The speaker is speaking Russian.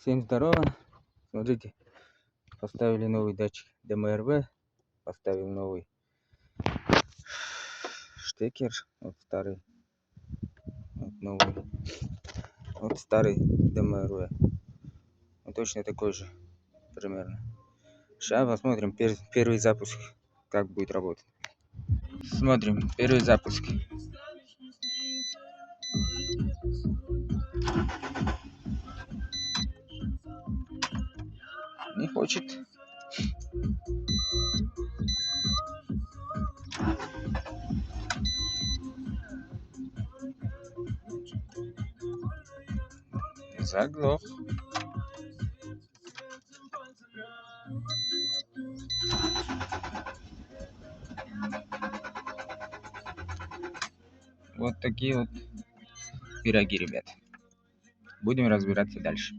Всем здорово. Смотрите, поставили новый датчик ДМРВ, поставил новый штекер, вот старый, вот новый, вот старый ДМРВ, он точно такой же примерно. Сейчас посмотрим первый запуск, как будет работать. Смотрим первый запуск. Не хочет. Заглох. Вот такие вот пироги, ребят. Будем разбираться дальше.